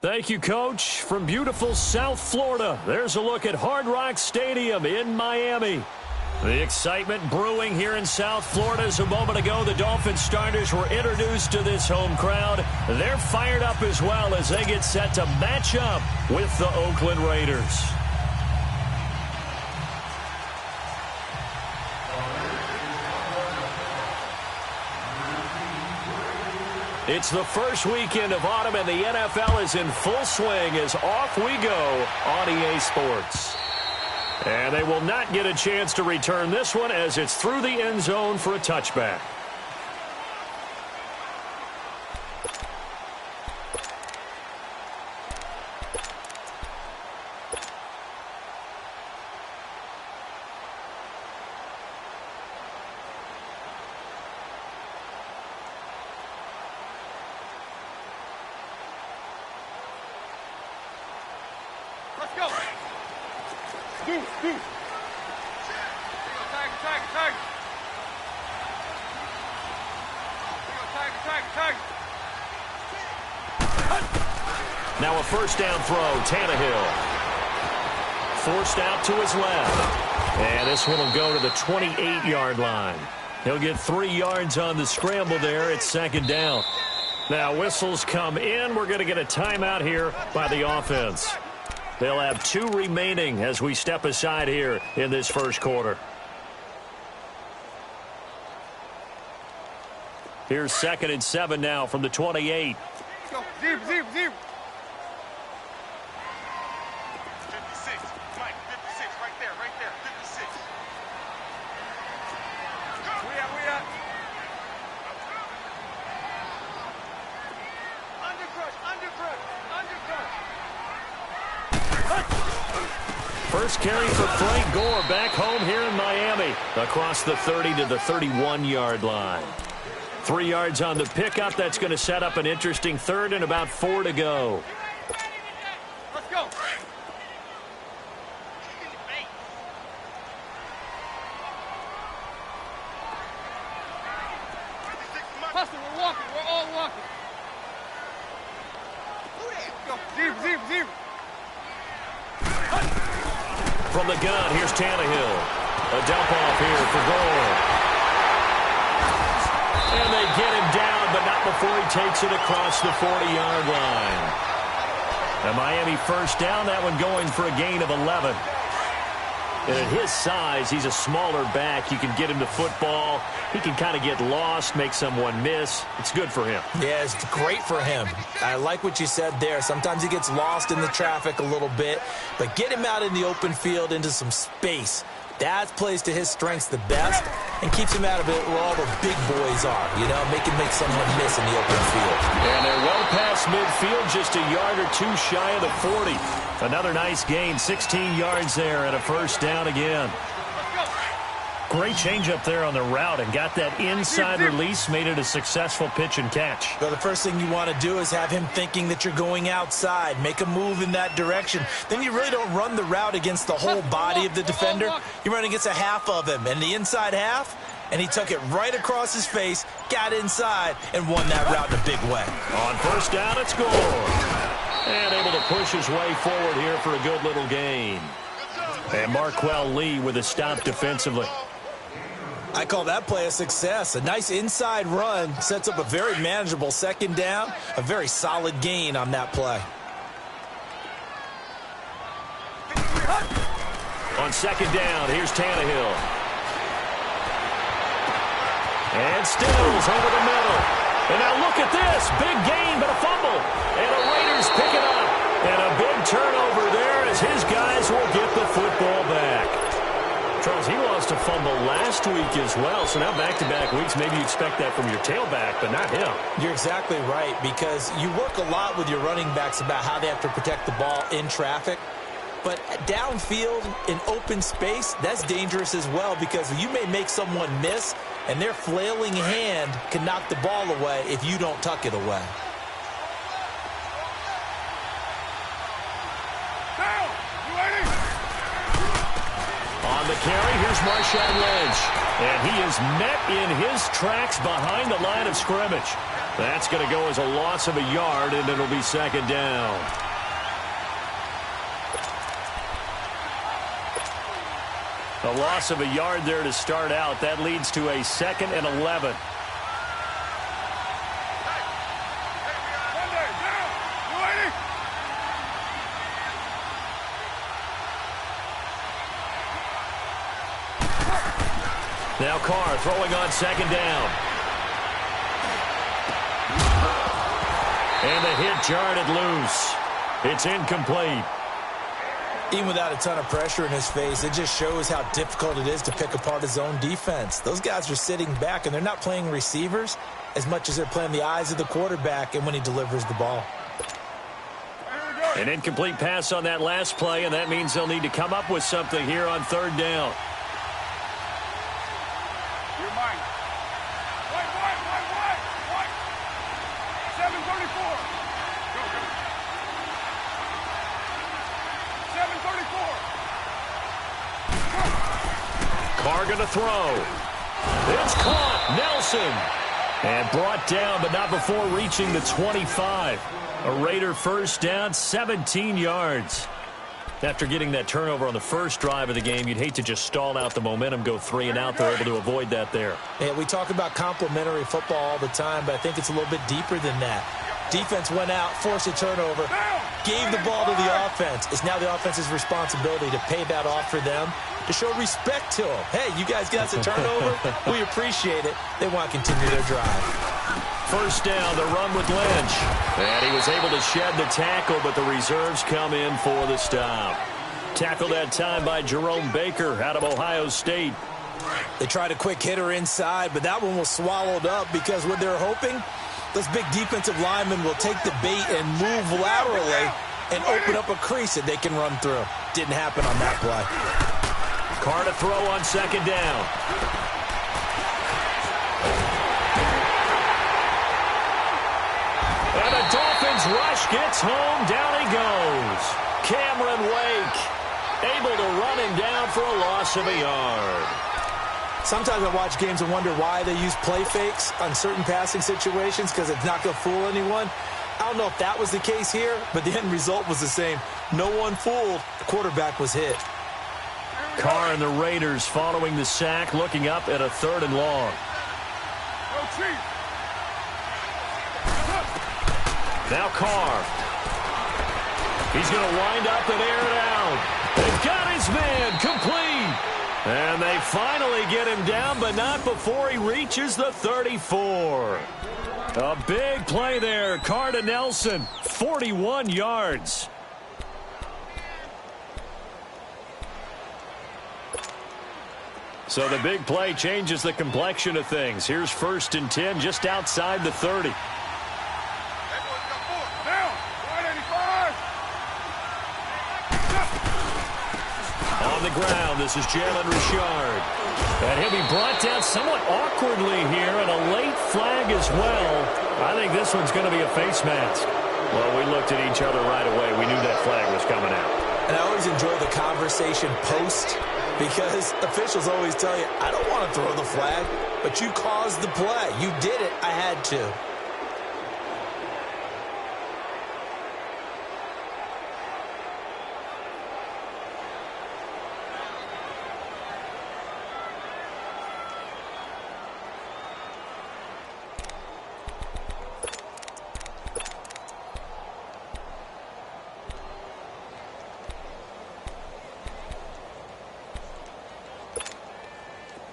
Thank you, Coach. From beautiful South Florida, there's a look at Hard Rock Stadium in Miami. The excitement brewing here in South Florida as a moment ago the Dolphins starters were introduced to this home crowd. They're fired up as well as they get set to match up with the Oakland Raiders. It's the first weekend of autumn, and the NFL is in full swing as off we go on EA Sports. And they will not get a chance to return this one as it's through the end zone for a touchback. Let's go. Deep. Tag. Now a first down throw, Tannehill. Forced out to his left. And this one will go to the 28-yard line. He'll get 3 yards on the scramble there. It's second down. Now whistles come in. We're going to get a timeout here by the offense. They'll have 2 remaining as we step aside here in this first quarter. Here's 2nd and 7 now from the 28. Let's go. Deep. 56. Mike, 56. Right there. 56. We at. Undercrush. First carry for Frank Gore back home here in Miami. Across the 30 to the 31-yard line. 3 yards on the pickup. That's going to set up an interesting third and about 4 to go. Let's go. Hustle, we're walking. We're all walking. Go. Deep. From the gun, here's Tannehill. A dump off here for Gore. And they get him down, but not before he takes it across the 40-yard line. A Miami first down, that one going for a gain of 11. And at his size, he's a smaller back. You can get him the football. He can kind of get lost, make someone miss. It's good for him. Yeah, it's great for him. I like what you said there. Sometimes he gets lost in the traffic a little bit, but get him out in the open field into some space. That plays to his strengths the best and keeps him out of it where all the big boys are, make someone miss in the open field. And they're well past midfield, just a yard or 2 shy of the 40. Another nice gain, 16 yards there and a first down again. Great change up there on the route and got that inside release, made it a successful pitch and catch. Well, the first thing you want to do is have him thinking that you're going outside, make a move in that direction. Then you really don't run the route against the whole body of the defender. You run against a half of him, and the inside half, and he took it right across his face, got inside, and won that route in a big way. On first down, it's Gore. And able to push his way forward here for a good little gain. And Marquell Lee with a stop defensively. I call that play a success. A nice inside run sets up a very manageable second down, a very solid gain on that play. On second down, here's Tannehill. And Stills over the middle. And now look at this. Big gain, but a fumble. And the Raiders pick it up. And a big turnover there as his guys will get the football back. Charles, he lost a fumble last week as well, so now back-to-back weeks, maybe you expect that from your tailback, but not him. You're exactly right, because you work a lot with your running backs about how they have to protect the ball in traffic, but downfield in open space, that's dangerous as well, because you may make someone miss, and their flailing hand can knock the ball away if you don't tuck it away. On the carry, here's Marshawn Lynch. And he is met in his tracks behind the line of scrimmage. That's going to go as a loss of a yard, and it'll be second down. A loss of a yard there to start out. That leads to a 2nd and 11. Now Carr throwing on 2nd down. And the hit jarred it loose. It's incomplete. Even without a ton of pressure in his face, it just shows how difficult it is to pick apart his own defense. Those guys are sitting back, and they're not playing receivers as much as they're playing the eyes of the quarterback and when he delivers the ball. An incomplete pass on that last play, and that means they'll need to come up with something here on 3rd down. You're mine. White. 734. Go. 734. Carr going to throw. It's caught. Nelson. And brought down, but not before reaching the 25. A Raider first down, 17 yards. After getting that turnover on the first drive of the game, you'd hate to just stall out the momentum, go 3 and out. They're able to avoid that there. Yeah, we talk about complementary football all the time, but I think it's a little bit deeper than that. Defense went out, forced a turnover, gave the ball to the offense. It's now the offense's responsibility to pay that off for them, to show respect to them. Hey, you guys got us a turnover. We appreciate it. They want to continue their drive. First down, the run with Lynch. And he was able to shed the tackle, but the reserves come in for the stop. Tackled that time by Jerome Baker out of Ohio State. They tried a quick hitter inside, but that one was swallowed up because what they're hoping, those big defensive linemen will take the bait and move laterally and open up a crease that they can run through. Didn't happen on that play. Carr to throw on 2nd down. And the Dolphins rush gets home. Down he goes. Cameron Wake able to run him down for a loss of a yard. Sometimes I watch games and wonder why they use play fakes on certain passing situations because it's not going to fool anyone. I don't know if that was the case here, but the end result was the same. No one fooled. The quarterback was hit. Carr and the Raiders following the sack, looking up at a 3rd and long. Now Carr. He's going to wind up and air it out. They've got his man complete. And they finally get him down, but not before he reaches the 34. A big play there. Carr to Nelson, 41 yards. So the big play changes the complexion of things. Here's 1st and 10 just outside the 30. On the ground, this is Jalen Richard. And he'll be brought down somewhat awkwardly here, and a late flag as well. I think this one's going to be a face mask. Well, we looked at each other right away. We knew that flag was coming out. And I always enjoy the conversation post, because officials always tell you, I don't want to throw the flag, but you caused the play. You did it. I had to.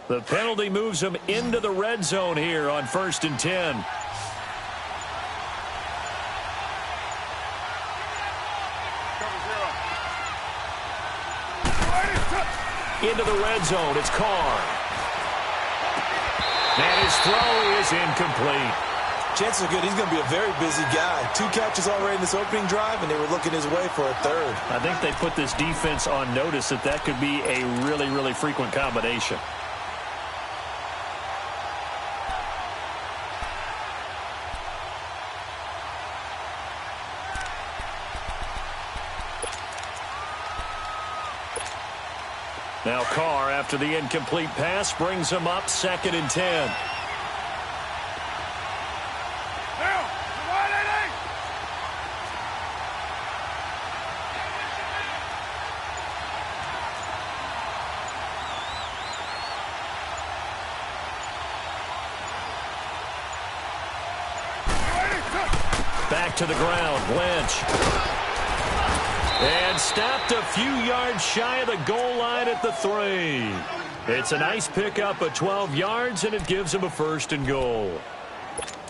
The penalty moves them into the red zone here on 1st and 10. Into the red zone, it's Carr. And his throw is incomplete. Chances are good he's going to be a very busy guy. 2 catches already in this opening drive, and they were looking his way for a 3rd. I think they put this defense on notice that could be a really, really frequent combination. Now Carr, after the incomplete pass, brings him up 2nd and 10. Back to the ground, Lynch. And stopped a few yards shy of the goal line at the 3. It's a nice pickup of 12 yards, and it gives him a 1st and goal.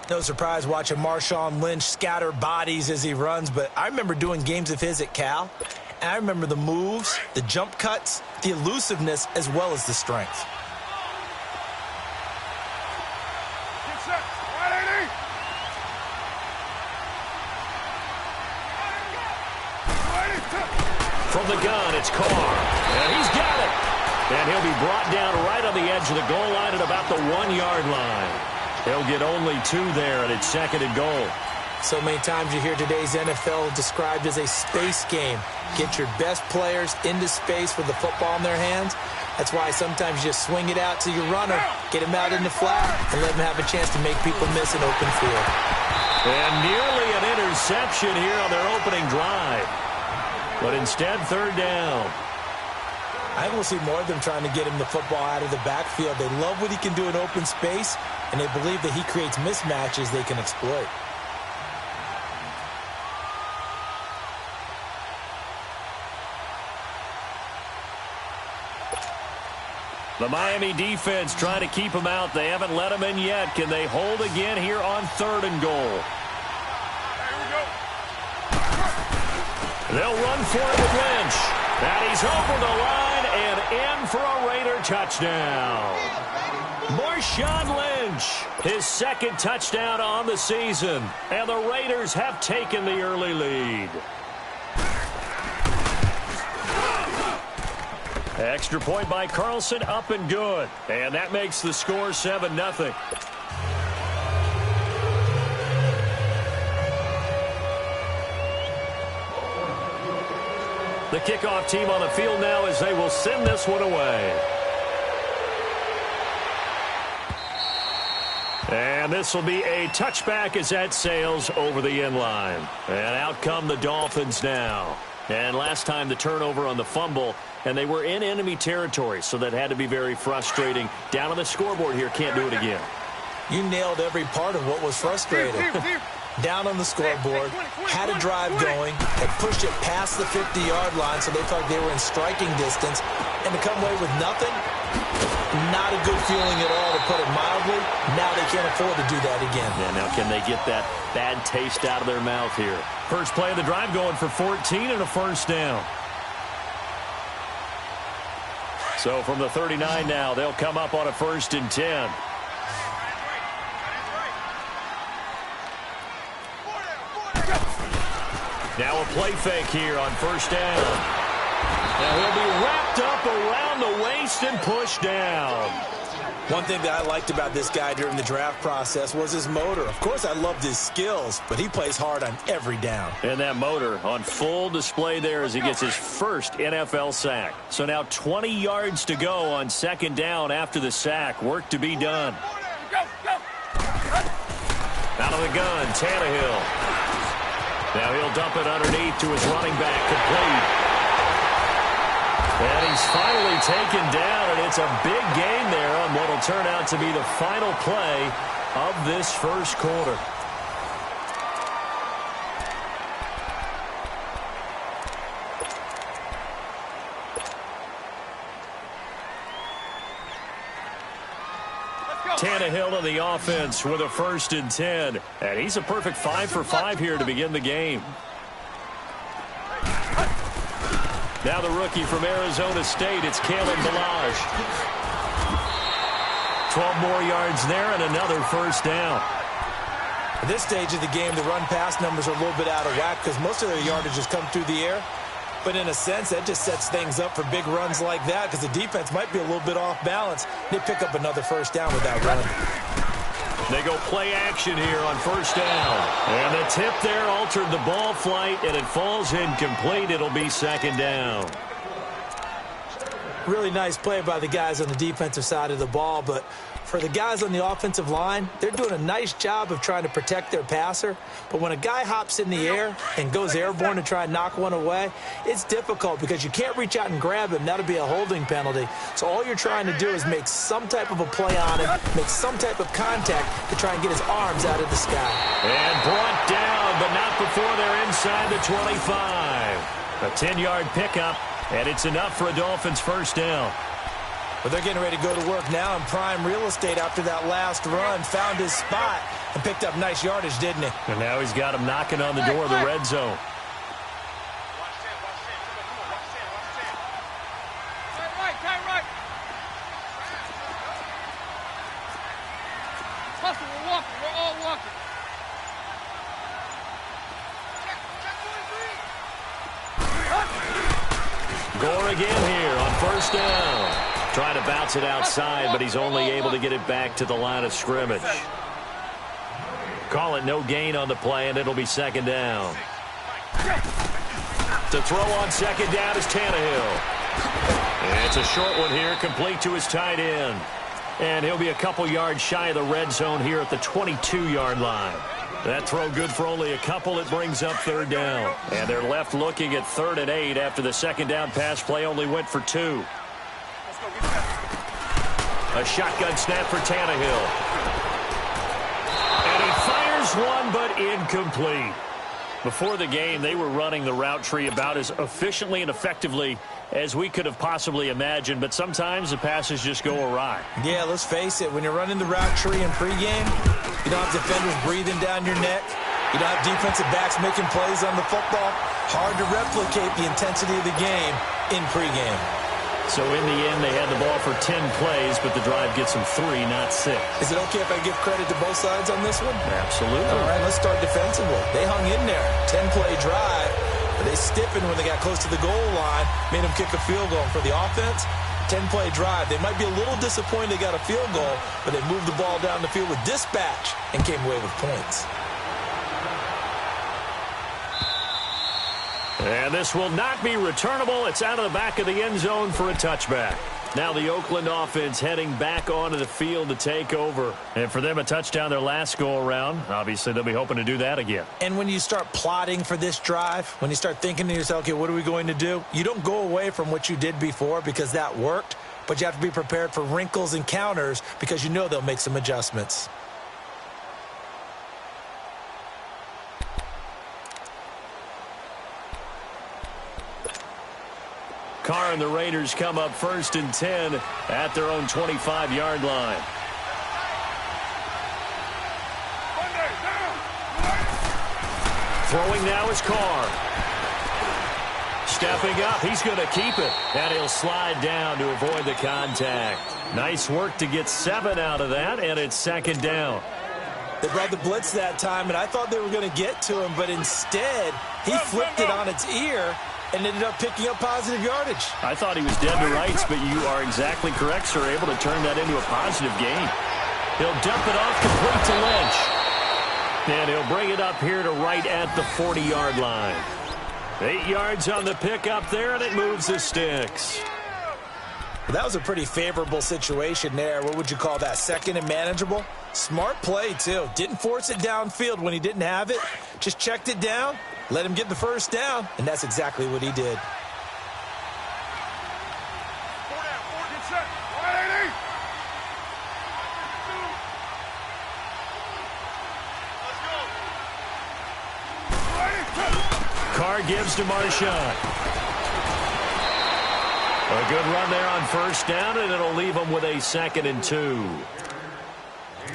No surprise watching Marshawn Lynch scatter bodies as he runs, but I remember doing games of his at Cal, and I remember the moves, the jump cuts, the elusiveness, as well as the strength. Get set. 180. From the gun, it's Carr. And he's got it. And he'll be brought down right on the edge of the goal line at about the 1-yard line. He'll get only 2 there, and it's 2nd and goal. So many times you hear today's NFL described as a space game. Get your best players into space with the football in their hands. That's why sometimes you just swing it out to your runner, get him out in the flat, and let him have a chance to make people miss an open field. And nearly an interception here on their opening drive. But instead, 3rd down. I think we'll see more of them trying to get him the football out of the backfield. They love what he can do in open space, and they believe that he creates mismatches they can exploit. The Miami defense trying to keep him out. They haven't let him in yet. Can they hold again here on 3rd and goal? They'll run for it with Lynch. And he's over the line and in for a Raider touchdown. Marshawn Lynch, his 2nd touchdown on the season. And the Raiders have taken the early lead. Extra point by Carlson, up and good. And that makes the score 7-0. The kickoff team on the field now as they will send this one away. And this will be a touchback as that sails over the end line. And out come the Dolphins now. And last time the turnover on the fumble, and they were in enemy territory, so that had to be very frustrating. Down on the scoreboard here, can't do it again. You nailed every part of what was frustrating. Down on the scoreboard, had a drive going, had pushed it past the 50-yard line so they felt like they were in striking distance, and to come away with nothing, not a good feeling at all, to put it mildly. Now they can't afford to do that again. Yeah, now can they get that bad taste out of their mouth here? First play of the drive going for 14 and a 1st down. So from the 39 now, they'll come up on a 1st and 10. Now a play fake here on 1st down. Now he'll be wrapped up around the waist and pushed down. One thing that I liked about this guy during the draft process was his motor. Of course, I loved his skills, but he plays hard on every down. And that motor on full display there as he gets his 1st NFL sack. So now 20 yards to go on 2nd down after the sack. Work to be done. Out of the gun, Tannehill. Now he'll dump it underneath to his running back, complete. And he's finally taken down, and it's a big gain there on what will turn out to be the final play of this 1st quarter. Tannehill on the offense with a 1st and 10. And he's a perfect 5 for 5 here to begin the game. Now the rookie from Arizona State, it's Kalen Ballage. 12 more yards there and another 1st down. At this stage of the game, the run-pass numbers are a little bit out of whack because most of their yardage has come through the air. But in a sense, that just sets things up for big runs like that because the defense might be a little bit off balance. They pick up another 1st down with that run. They go play action here on 1st down. And the tip there altered the ball flight, and it falls incomplete. It'll be 2nd down. Really nice play by the guys on the defensive side of the ball, but for the guys on the offensive line, they're doing a nice job of trying to protect their passer. But when a guy hops in the air and goes airborne to try and knock one away, it's difficult because you can't reach out and grab him. That'll be a holding penalty. So all you're trying to do is make some type of a play on him, make some type of contact to try and get his arms out of the sky. And brought down, but inside the 25. A 10-yard pickup, and it's enough for a Dolphins first down. But they're getting ready to go to work now in prime real estate after that last run. Found his spot and picked up nice yardage, didn't he? And now he's got him knocking on the door of the red zone. We're walking. We're all walking. Gore again here on first down. Trying to bounce it outside, but he's only able to get it back to the line of scrimmage. Call it no gain on the play, and it'll be second down. To throw on second down is Tannehill. And it's a short one here, complete to his tight end. And he'll be a couple yards shy of the red zone here at the 22-yard line. That throw good for only a couple. It brings up third down. And they're left looking at 3rd and 8 after the second down pass play only went for 2. A shotgun snap for Tannehill. And he fires one, but incomplete. Before the game, they were running the route tree about as efficiently and effectively as we could have possibly imagined, but sometimes the passes just go awry. Yeah, let's face it. When you're running the route tree in pregame, you don't have defenders breathing down your neck. You don't have defensive backs making plays on the football. Hard to replicate the intensity of the game in pregame. So in the end, they had the ball for 10 plays, but the drive gets them 3, not 6. Is it okay if I give credit to both sides on this one? Absolutely. All right, let's start defensively. They hung in there. 10-play drive. But they stiffened when they got close to the goal line, made them kick a field goal. And for the offense, 10-play drive. They might be a little disappointed they got a field goal, but they moved the ball down the field with dispatch and came away with points. And this will not be returnable. It's out of the back of the end zone for a touchback. Now the Oakland offense heading back onto the field to take over. And for them, a touchdown their last go-around. Obviously, they'll be hoping to do that again. And when you start plotting for this drive, when you start thinking to yourself, okay, what are we going to do? You don't go away from what you did before because that worked, but you have to be prepared for wrinkles and counters because you know they'll make some adjustments. Carr and the Raiders come up 1st and 10 at their own 25-yard line. Throwing now is Carr. Stepping up, he's going to keep it. And he'll slide down to avoid the contact. Nice work to get 7 out of that, and it's second down. They brought the blitz that time, and I thought they were going to get to him, but instead, he flipped it on its ear and ended up picking up positive yardage. I thought he was dead to rights, but you are exactly correct, sir. Able to turn that into a positive gain. He'll dump it off complete to Lynch. And he'll bring it up here to right at the 40-yard line. 8 yards on the pickup there, and it moves the sticks. Well, that was a pretty favorable situation there. What would you call that? Second and manageable? Smart play, too. Didn't force it downfield when he didn't have it. Just checked it down, let him get the first down, and that's exactly what he did. Carr gives to Marshawn. A good run there on first down, and it'll leave him with a 2nd and 2.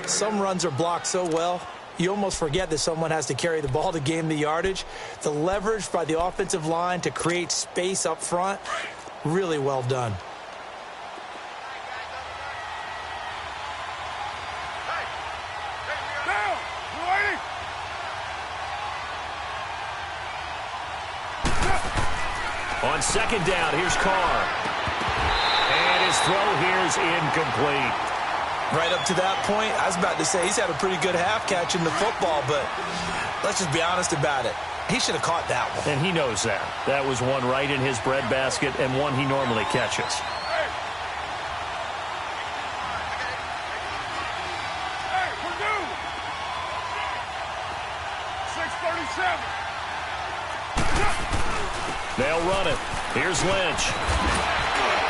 Some runs are blocked so well, you almost forget that someone has to carry the ball to gain the yardage. The leverage by the offensive line to create space up front, really well done. On second down, here's Carr. And his throw here's incomplete. Right up to that point, I was about to say he's had a pretty good half catching the football, but let's just be honest about it. He should have caught that one. And he knows that. That was one right in his breadbasket and one he normally catches. Hey, Purdue! 6:37. They'll run it. Here's Lynch.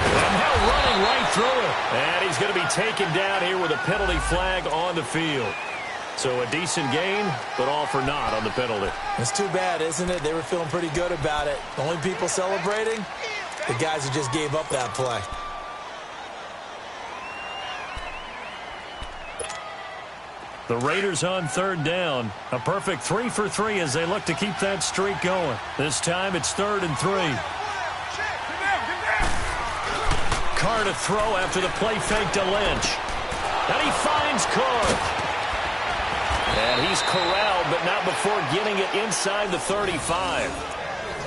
And now running right through it. And he's going to be taken down here with a penalty flag on the field. So a decent gain, but all for naught on the penalty. It's too bad, isn't it? They were feeling pretty good about it. The only people celebrating, the guys who just gave up that play. The Raiders on third down. A perfect 3 for 3 as they look to keep that streak going. This time it's 3rd and 3. Carr to throw after the play fake to Lynch. And he finds Cook. And he's corralled, but not before getting it inside the 35.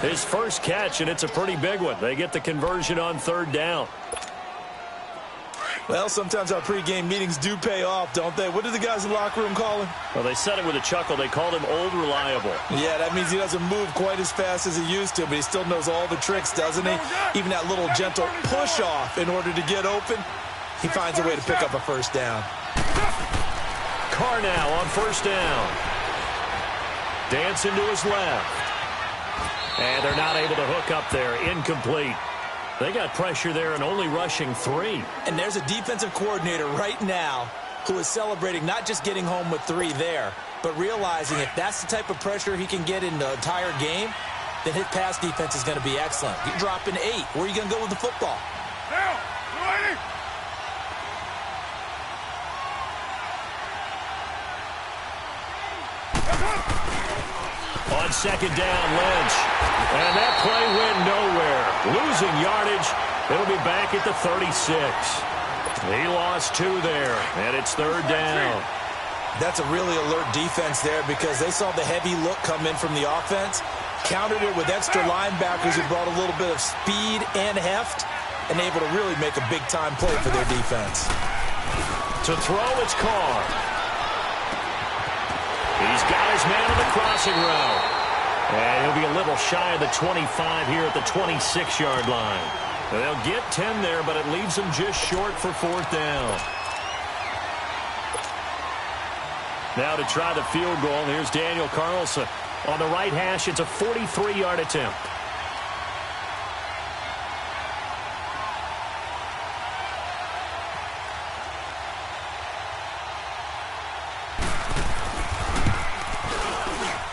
His first catch, and it's a pretty big one. They get the conversion on third down. Well, sometimes our pregame meetings do pay off, don't they? What do the guys in the locker room call him? Well, they said it with a chuckle. They called him Old Reliable. Yeah, that means he doesn't move quite as fast as he used to, but he still knows all the tricks, doesn't he? Even that little gentle push-off in order to get open, he finds a way to pick up a first down. Carr now on first down. Dancing to his left. And they're not able to hook up there. Incomplete. They got pressure there and only rushing 3. And there's a defensive coordinator right now who is celebrating not just getting home with 3 there, but realizing if that's the type of pressure he can get in the entire game, then his pass defense is going to be excellent. You're dropping 8. Where are you going to go with the football? Now, ready? On second down, Lynch. And that play went nowhere. Losing yardage. It'll be back at the 36. He lost 2 there, and it's third down. That's a really alert defense there because they saw the heavy look come in from the offense, countered it with extra linebackers who brought a little bit of speed and heft, and able to really make a big-time play for their defense. To throw, it's Carr. He's got his man on the crossing route. And he'll be a little shy of the 25 here at the 26-yard line. And they'll get 10 there, but it leaves them just short for fourth down. Now to try the field goal, here's Daniel Carlson. On the right hash, it's a 43-yard attempt.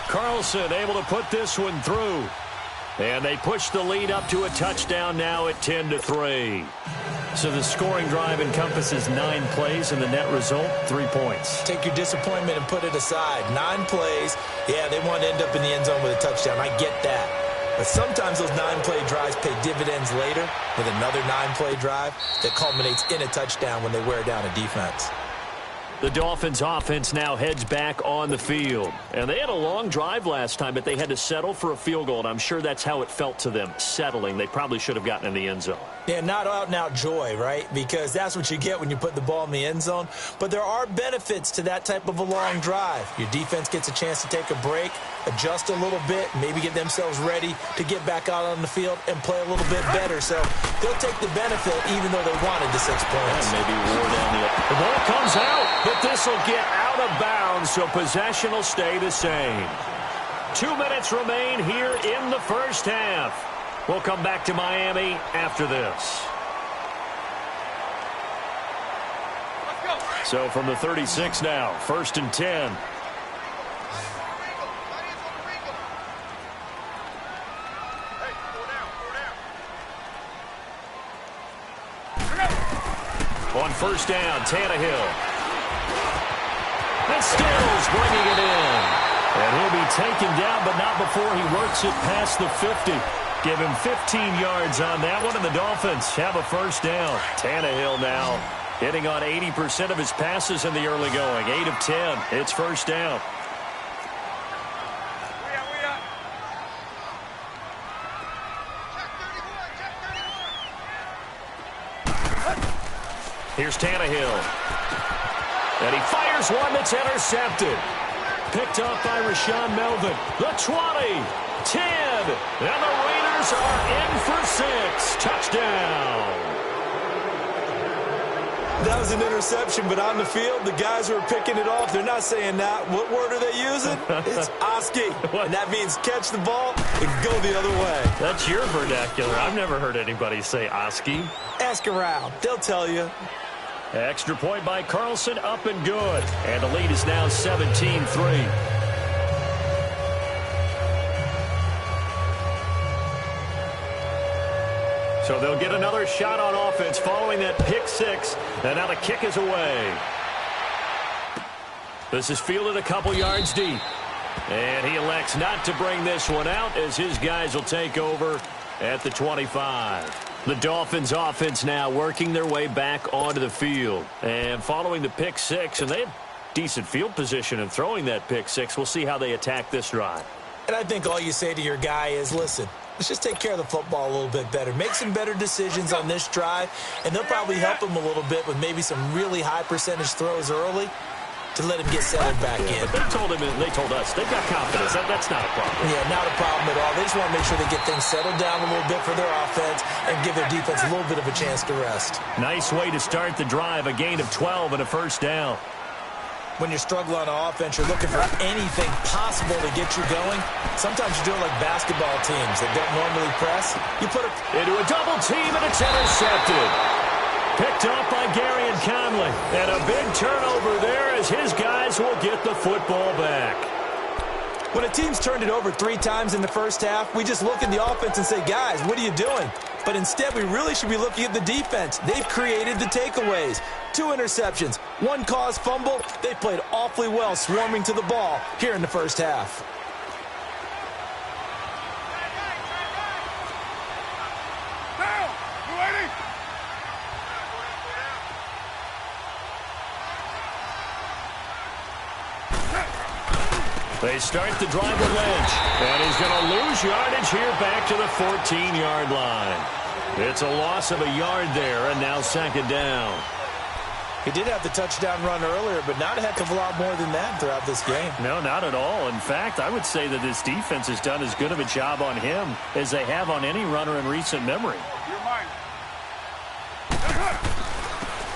Carlson able to put this one through. And they push the lead up to a touchdown now at 10-3. So the scoring drive encompasses 9 plays, and the net result, 3 points. Take your disappointment and put it aside. 9 plays. Yeah, they want to end up in the end zone with a touchdown. I get that. But sometimes those 9-play drives pay dividends later with another 9-play drive that culminates in a touchdown when they wear down a defense. The Dolphins offense now heads back on the field. And they had a long drive last time, but they had to settle for a field goal. And I'm sure that's how it felt to them, settling. They probably should have gotten in the end zone. Yeah, not out-and-out joy, right? Because that's what you get when you put the ball in the end zone. But there are benefits to that type of a long drive. Your defense gets a chance to take a break, adjust a little bit, maybe get themselves ready to get back out on the field and play a little bit better. So they'll take the benefit even though they wanted the 6 points. And maybe wore down the ball comes out, but this will get out of bounds, so possession will stay the same. 2 minutes remain here in the first half. We'll come back to Miami after this. So from the 36 now, 1st and 10. On first down, Tannehill. And Stills bringing it in. And he'll be taken down, but not before he works it past the 50. Give him 15 yards on that one, and the Dolphins have a first down. Tannehill now hitting on 80% of his passes in the early going. 8 of 10. It's first down. Here's Tannehill. And he fires one that's intercepted. Picked up by Rashaan Melvin. The 20, 10, and the Raiders are in for 6. Touchdown. That was an interception, but on the field, the guys who are picking it off, they're not saying that. What word are they using? It's Oski. And that means catch the ball and go the other way. That's your vernacular. I've never heard anybody say Oski. Ask around. They'll tell you. Extra point by Carlson, up and good. And the lead is now 17-3. So they'll get another shot on offense following that pick six. And now the kick is away. This is fielded a couple yards deep. And he elects not to bring this one out as his guys will take over at the 25. The Dolphins offense now working their way back onto the field. And following the pick six, and they have decent field position in throwing that pick six. We'll see how they attack this drive. And I think all you say to your guy is, listen, let's just take care of the football a little bit better. Make some better decisions on this drive, and they'll probably help him a little bit with maybe some really high percentage throws early to let him get settled back in. But they told him, and they told us, they've got confidence. That's not a problem. Yeah, not a problem at all. They just want to make sure they get things settled down a little bit for their offense and give their defense a little bit of a chance to rest. Nice way to start the drive, a gain of 12 and a first down. When you struggle on offense, you're looking for anything possible to get you going. Sometimes you do it like basketball teams that don't normally press. You put it into a double team, and it's intercepted. Picked up by Gary and Conley. And a big turnover there as his guys will get the football back. When a team's turned it over 3 times in the first half, we just look at the offense and say, guys, what are you doing? But instead, we really should be looking at the defense. They've created the takeaways. 2 interceptions, 1 caused fumble. They played awfully well swarming to the ball here in the first half. They start the drive with Lynch. And he's going to lose yardage here back to the 14-yard line. It's a loss of a yard there, and now second down. He did have the touchdown run earlier, but not a heck of a lot more than that throughout this game. No, not at all. In fact, I would say that this defense has done as good of a job on him as they have on any runner in recent memory.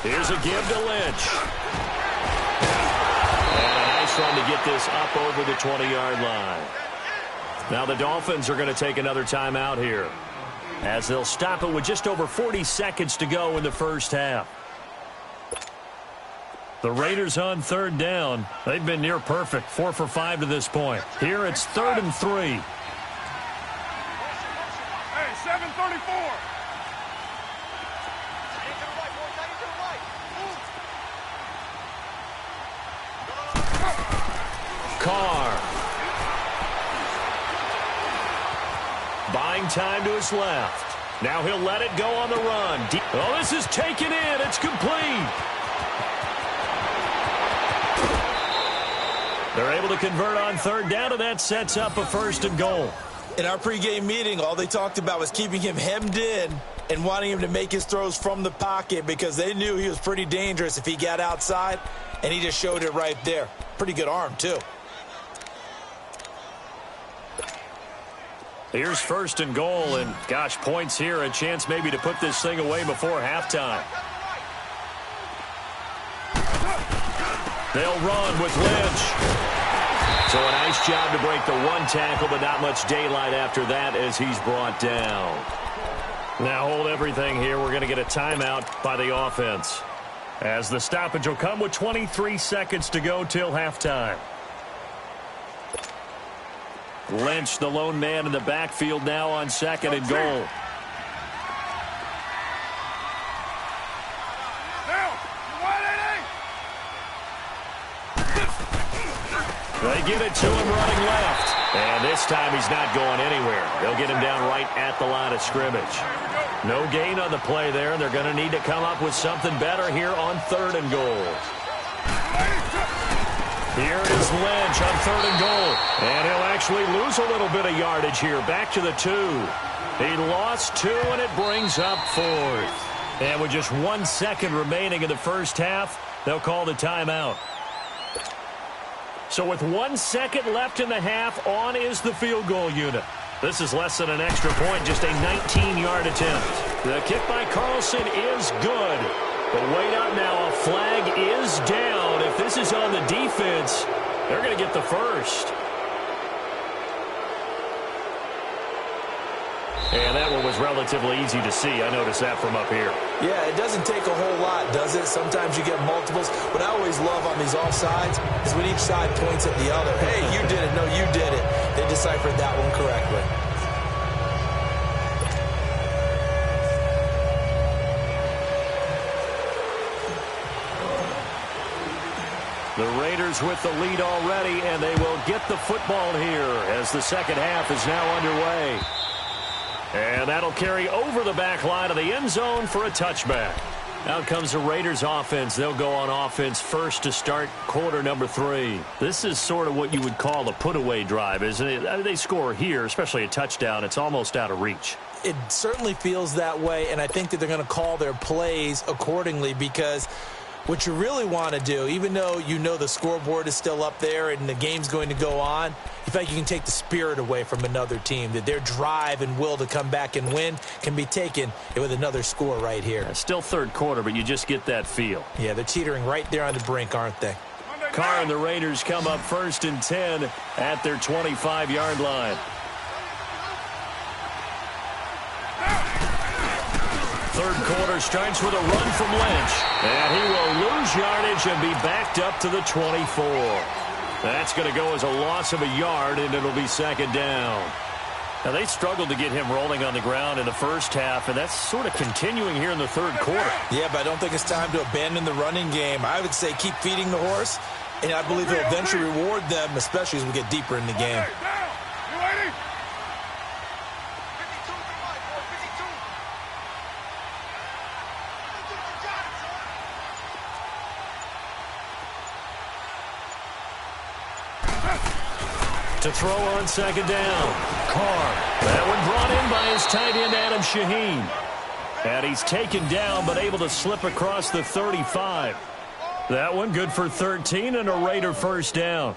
Here's a give to Lynch. Trying to get this up over the 20-yard line. Now the Dolphins are going to take another timeout here as they'll stop it with just over 40 seconds to go in the first half. The Raiders on third down. They've been near perfect, 4 for 5 to this point. Here it's 3rd and 3. Hey, 7:34. Carr. Buying time to his left. Now he'll let it go on the run. Oh, this is taken in. It's complete. They're able to convert on third down, and that sets up a 1st and goal. In our pregame meeting, all they talked about was keeping him hemmed in and wanting him to make his throws from the pocket because they knew he was pretty dangerous if he got outside, and he just showed it right there. Pretty good arm, too. Here's 1st and goal, and gosh, points here, a chance maybe to put this thing away before halftime. They'll run with Lynch. So a nice job to break the 1 tackle, but not much daylight after that as he's brought down. Now hold everything here. We're going to get a timeout by the offense, as the stoppage will come with 23 seconds to go till halftime. Lynch, the lone man in the backfield now on 2nd and goal. They give it to him running left. And this time he's not going anywhere. They'll get him down right at the line of scrimmage. No gain on the play there. They're going to need to come up with something better here on 3rd and goal. Here is Lynch on 3rd and goal. And he'll actually lose a little bit of yardage here. Back to the 2. He lost 2, and it brings up 4th. And with just 1 second remaining in the first half, they'll call the timeout. So with 1 second left in the half, on is the field goal unit. This is less than an extra point, just a 19-yard attempt. The kick by Carlson is good. But wait up now, a flag is down. If this is on the defense, they're going to get the first. And that one was relatively easy to see. I noticed that from up here. Yeah, it doesn't take a whole lot, does it? Sometimes you get multiples. What I always love on these offsides is when each side points at the other. Hey, you did it. No, you did it. They deciphered that one correctly. The Raiders with the lead already, and they will get the football here as the second half is now underway. And that'll carry over the back line of the end zone for a touchback. Out comes the Raiders offense. They'll go on offense first to start quarter number 3. This is sort of what you would call a put-away drive, isn't it? They score here, especially a touchdown. It's almost out of reach. It certainly feels that way, and I think that they're going to call their plays accordingly because what you really want to do, even though you know the scoreboard is still up there and the game's going to go on, you feel like you can take the spirit away from another team, that their drive and will to come back and win can be taken with another score right here. Still third quarter, but you just get that feel. Yeah, they're teetering right there on the brink, aren't they? Carr and the Raiders come up 1st and 10 at their 25-yard line. Third quarter starts with a run from Lynch. And he will lose yardage and be backed up to the 24. That's going to go as a loss of a yard, and it'll be second down. Now, they struggled to get him rolling on the ground in the first half, and that's sort of continuing here in the third quarter. Yeah, but I don't think it's time to abandon the running game. I would say keep feeding the horse, and I believe he'll eventually reward them, especially as we get deeper in the game. To throw on second down. Carr. That one brought in by his tight end, Adam Shaheen. And he's taken down, but able to slip across the 35. That one good for 13 and a Raider first down.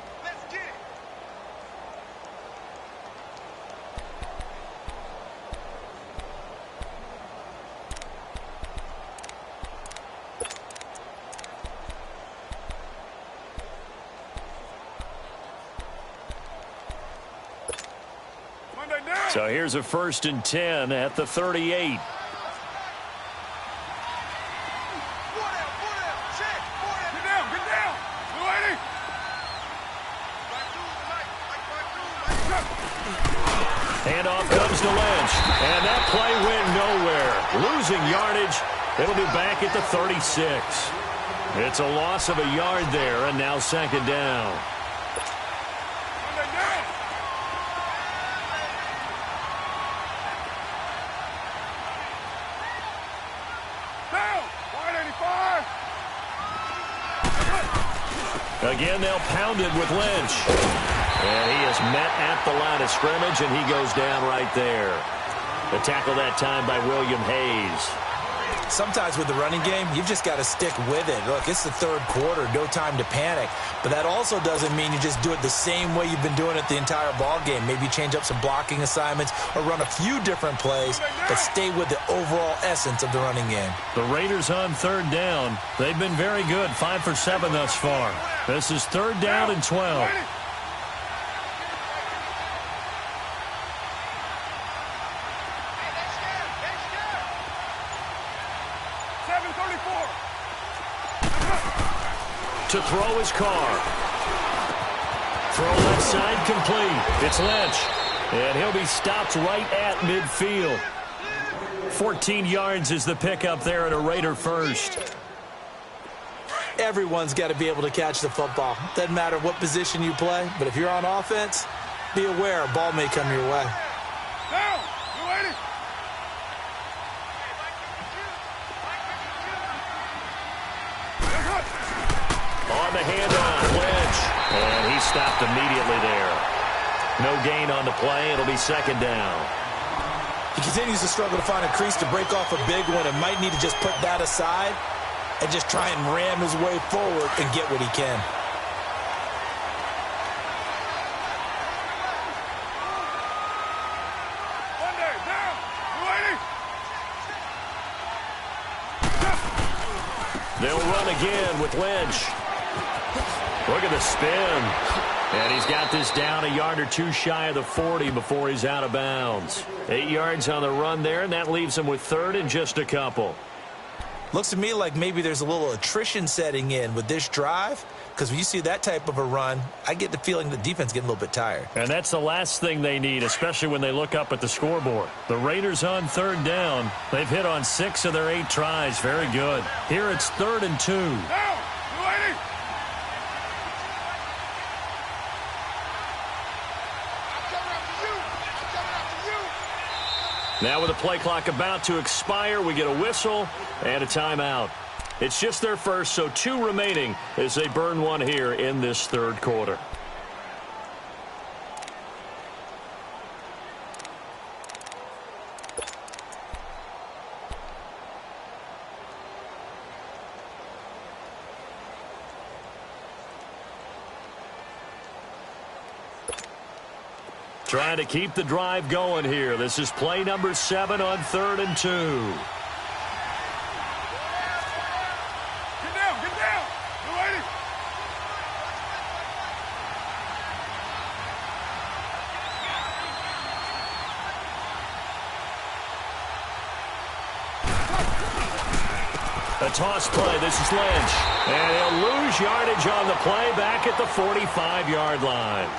So here's a 1st and 10 at the 38. Get down. Handoff comes to Lynch. And that play went nowhere. Losing yardage. It'll be back at the 36. It's a loss of a yard there, and now second down. Again, they'll pound it with Lynch. And he is met at the line of scrimmage, and he goes down right there. The tackle that time by William Hayes. Sometimes with the running game, you've just got to stick with it. Look, it's the third quarter, no time to panic. But that also doesn't mean you just do it the same way you've been doing it the entire ball game. Maybe change up some blocking assignments or run a few different plays, but stay with the overall essence of the running game. The Raiders on third down. They've been very good, 5 for 7 thus far. This is third down and 12. To throw his Carr. Throw left side complete. It's Lynch. And he'll be stopped right at midfield. 14 yards is the pickup there at a Raider first. Everyone's got to be able to catch the football. Doesn't matter what position you play, but if you're on offense, be aware a ball may come your way. Down. You ready? On the handoff, Lynch. And he stopped immediately there. No gain on the play. It'll be second down. He continues to struggle to find a crease to break off a big one and might need to just put that aside and just try and ram his way forward and get what he can. They'll run again with Lynch. Look at the spin. And he's got this down a yard or two shy of the 40 before he's out of bounds. 8 yards on the run there, and that leaves him with third and just a couple. Looks to me like maybe there's a little attrition setting in with this drive, because when you see that type of a run, I get the feeling the defense getting a little bit tired. And that's the last thing they need, especially when they look up at the scoreboard. The Raiders on third down. They've hit on 6 of their 8 tries. Very good. Here it's 3rd and 2. Down! You ready? Now with the play clock about to expire, we get a whistle and a timeout. It's just their first, so 2 remaining as they burn one here in this third quarter. Trying to keep the drive going here. This is play number 7 on 3rd and 2. Get down! Get down! You ready? A toss play. This is Lynch. And he'll lose yardage on the play back at the 45-yard line.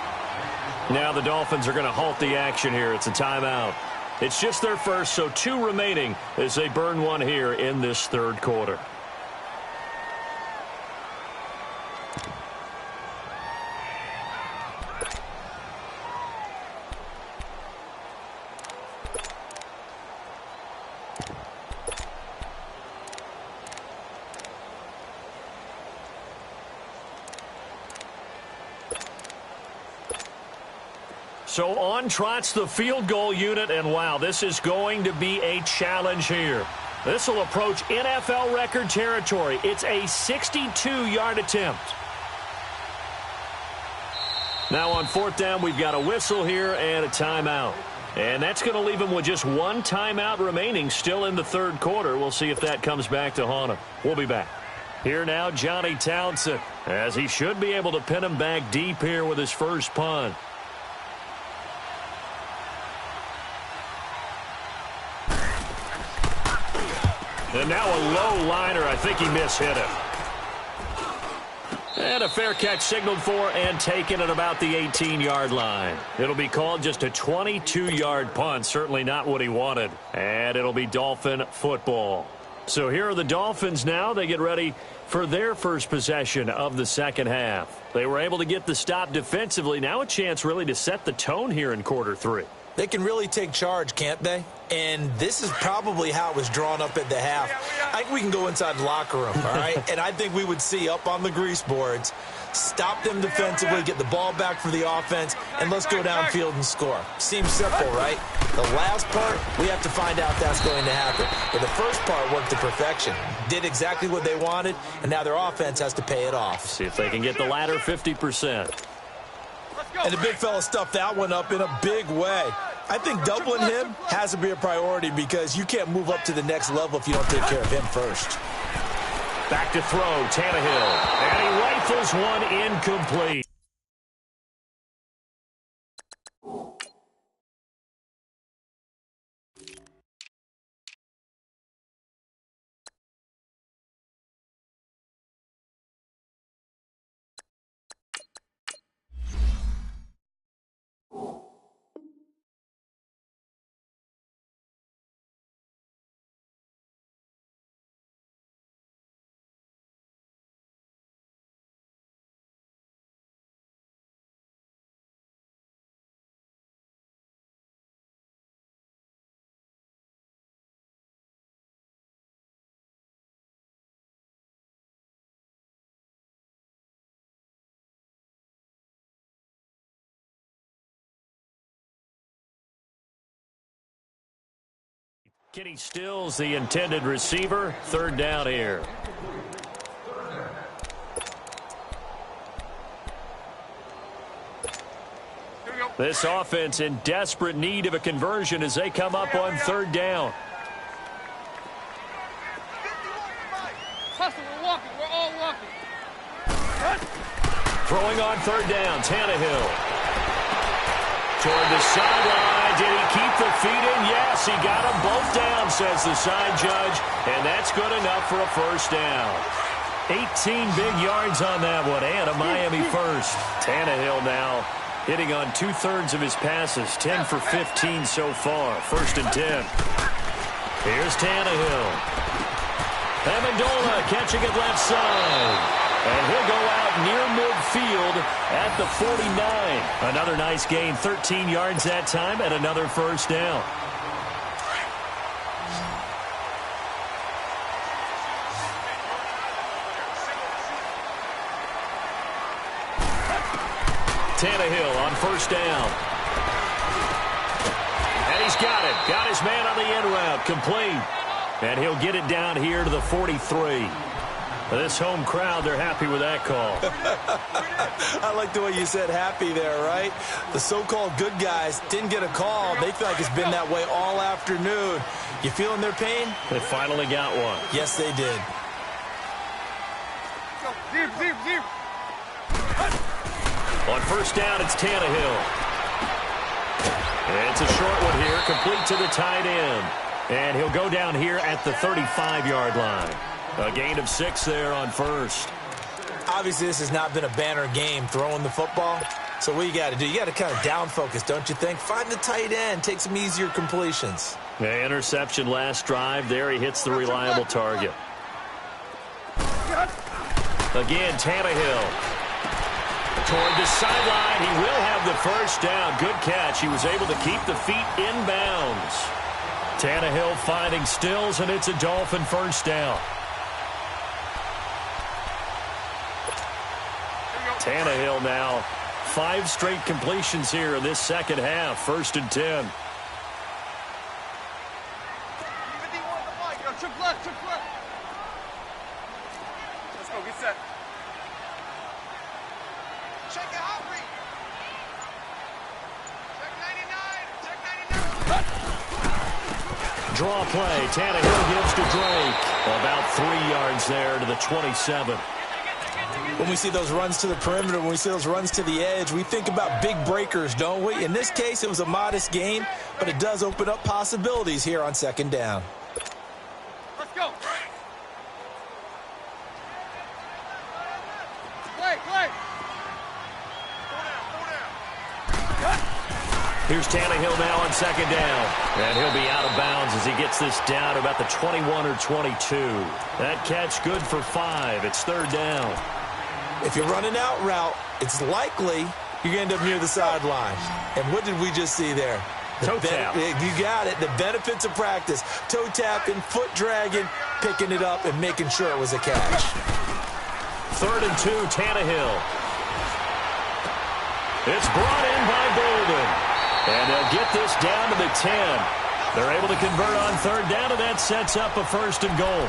Now the Dolphins are going to halt the action here. It's a timeout. It's just their first, so 2 remaining as they burn one here in this third quarter. So on trots the field goal unit, and wow, this is going to be a challenge here. This will approach NFL record territory. It's a 62-yard attempt. Now on 4th down, we've got a whistle here and a timeout. And that's going to leave him with just 1 timeout remaining still in the third quarter. We'll see if that comes back to haunt him. We'll be back. Here now, Johnny Townsend, as he should be able to pin him back deep here with his first punt. And now a low liner. I think he mishit it. And a fair catch signaled for and taken at about the 18-yard line. It'll be called just a 22-yard punt. Certainly not what he wanted. And it'll be Dolphin football. So here are the Dolphins now. They get ready for their first possession of the second half. They were able to get the stop defensively. Now a chance really to set the tone here in quarter 3. They can really take charge, can't they? And this is probably how it was drawn up at the half. I think we can go inside the locker room, all right? And I think we would see up on the grease boards, stop them defensively, get the ball back for the offense, and let's go downfield and score. Seems simple, right? The last part, we have to find out that's going to happen. But the first part worked to perfection. Did exactly what they wanted, and now their offense has to pay it off. See if they can get the latter 50%. And the big fella stuffed that one up in a big way. I think doubling him has to be a priority because you can't move up to the next level if you don't take care of him first. Back to throw, Tannehill. And he rifles one incomplete. Kenny Stills, the intended receiver. 3rd down here. This offense in desperate need of a conversion as they come up on 3rd down. Hustle, we're walking. We're all walking. Throwing on 3rd down, Tannehill. Toward the sideline. Did he keep the feet in? Yes. Yes, he got them both down, says the side judge, and that's good enough for a first down. 18 big yards on that one, and a Miami first. Tannehill now hitting on 2/3 of his passes, 10 for 15 so far. 1st and 10. Here's Tannehill. Amendola catching it left side. And he'll go out near midfield at the 49. Another nice gain, 13 yards that time, and another first down. Tannehill on first down. And he's got it. Got his man on the end route. Complete. And he'll get it down here to the 43. This home crowd, they're happy with that call. I like the way you said happy there, right? The so-called good guys didn't get a call. They feel like it's been that way all afternoon. You feeling their pain? They finally got one. Yes, they did. Deep. On first down, it's Tannehill. And it's a short one here, complete to the tight end. And he'll go down here at the 35-yard line. A gain of 6 there on first. Obviously, this has not been a banner game throwing the football. So what you got to do, you got to kind of down focus, don't you think? Find the tight end, take some easier completions. The interception last drive. There he hits the reliable target. Again, Tannehill. Toward the sideline, he will have the first down. Good catch. He was able to keep the feet inbounds. Tannehill finding Stills, and it's a Dolphin first down. Tannehill now 5 straight completions here in this second half. 1st and 10. Trick left. Let's go, get set. Check it out, Reed. Check 99. Draw play. Tannehill gives to Drake. About 3 yards there to the 27. When we see those runs to the perimeter, when we see those runs to the edge, we think about big breakers, don't we? In this case, it was a modest gain, but it does open up possibilities here on 2nd down. Let's go. Play. Here's Tannehill now on 2nd down. And he'll be out of bounds as he gets this down to about the 21 or 22. That catch good for 5. It's 3rd down. If you're running out route, it's likely you're going to end up near the sideline. And what did we just see there? Toe tap. You got it. The benefits of practice. Toe tapping, foot dragging, picking it up, and making sure it was a catch. 3rd and 2, Tannehill. It's brought in by Bolden. And they'll get this down to the 10. They're able to convert on 3rd down, and that sets up a 1st and goal.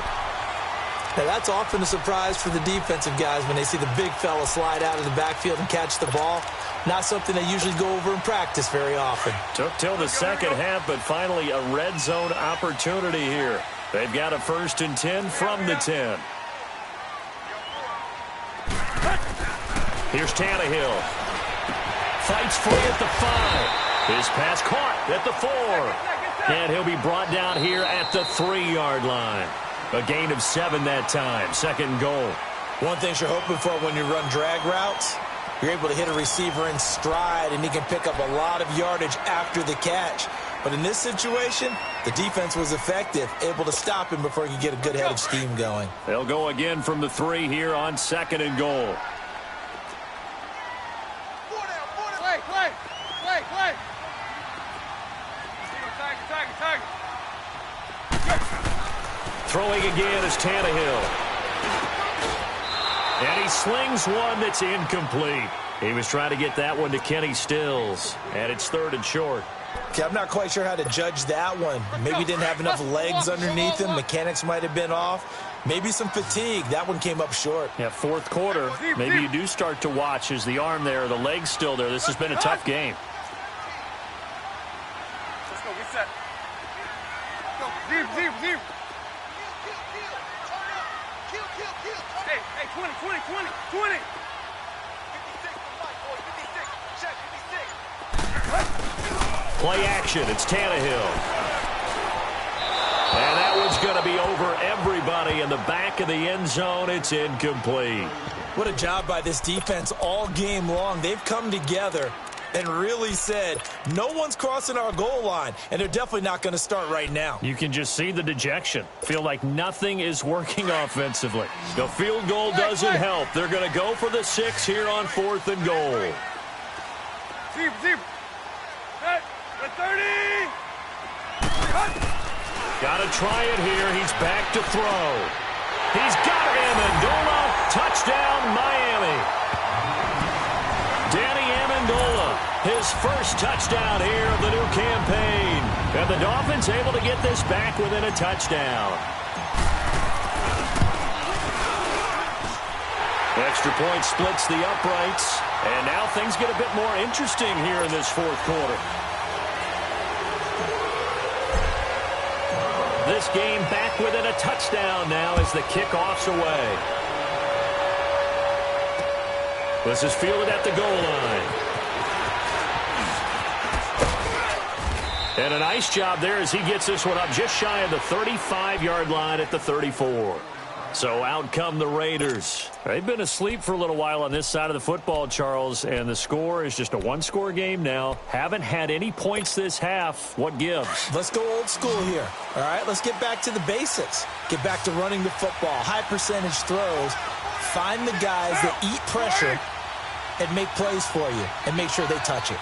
Now, that's often a surprise for the defensive guys when they see the big fella slide out of the backfield and catch the ball. Not something they usually go over in practice very often. Took till the second half, but finally a red zone opportunity here. They've got a 1st and 10 from the 10. Here's Tannehill. Fights free at the 5. His pass caught at the 4. And he'll be brought down here at the 3-yard line. A gain of 7 that time. 2nd goal. One thing you're hoping for when you run drag routes, you're able to hit a receiver in stride, and he can pick up a lot of yardage after the catch. But in this situation, the defense was effective, able to stop him before he could get a good head of steam going. They'll go again from the 3 here on 2nd and goal. Play. Throwing again is Tannehill. And he slings one that's incomplete. He was trying to get that one to Kenny Stills. And it's 3rd and short. Okay, I'm not quite sure how to judge that one. Maybe he didn't have enough legs underneath him. Mechanics might have been off. Maybe some fatigue. That one came up short. Yeah, 4th quarter. Maybe you do start to watch as the arm there, the leg's still there. This has been a tough game. Let's go, get set. Go, deep. Hey, 20. 56, boy, 56. Check, 56. Play action. It's Tannehill. going to be over everybody in the back of the end zone. It's incomplete. What a job by this defense all game long. They've come together and really said, no one's crossing our goal line, and they're definitely not going to start right now. You can just see the dejection. Feel like nothing is working offensively. The field goal doesn't help. They're going to go for the 6 here on 4th and goal. Zebra. Set. The 30. Got to try it here. He's back to throw. He's got Amendola. Touchdown, Miami. Danny Amendola, his first touchdown here of the new campaign. And the Dolphins able to get this back within a touchdown. Extra point splits the uprights. And now things get a bit more interesting here in this 4th quarter. This game back within a touchdown now as the kickoff's away. This is fielded at the goal line. And a nice job there as he gets this one up just shy of the 35-yard line at the 34. So out come the Raiders. They've been asleep for a little while on this side of the football, Charles, and the score is just a one-score game now. Haven't had any points this half. What gives? Let's go old school here. All right, let's get back to the basics. Get back to running the football, high percentage throws. Find the guys that eat pressure and make plays for you and make sure they touch it.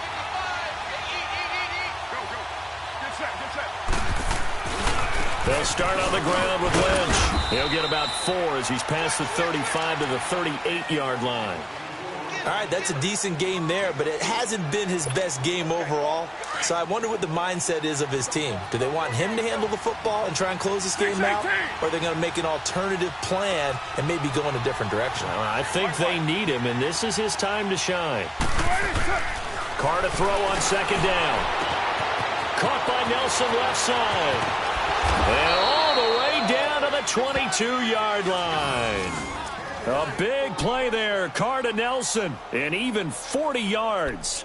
They'll start on the ground with Lynch. He'll get about 4 as he's past the 35 to the 38-yard line. All right, that's a decent game there, but it hasn't been his best game overall. So I wonder what the mindset is of his team. Do they want him to handle the football and try and close this game out? Or are they going to make an alternative plan and maybe go in a different direction? Well, I think they need him, and this is his time to shine. Carr to throw on 2nd down. Caught by Nelson left side. And all the way down to the 22-yard line. A big play there. Carr to Nelson. And even 40 yards.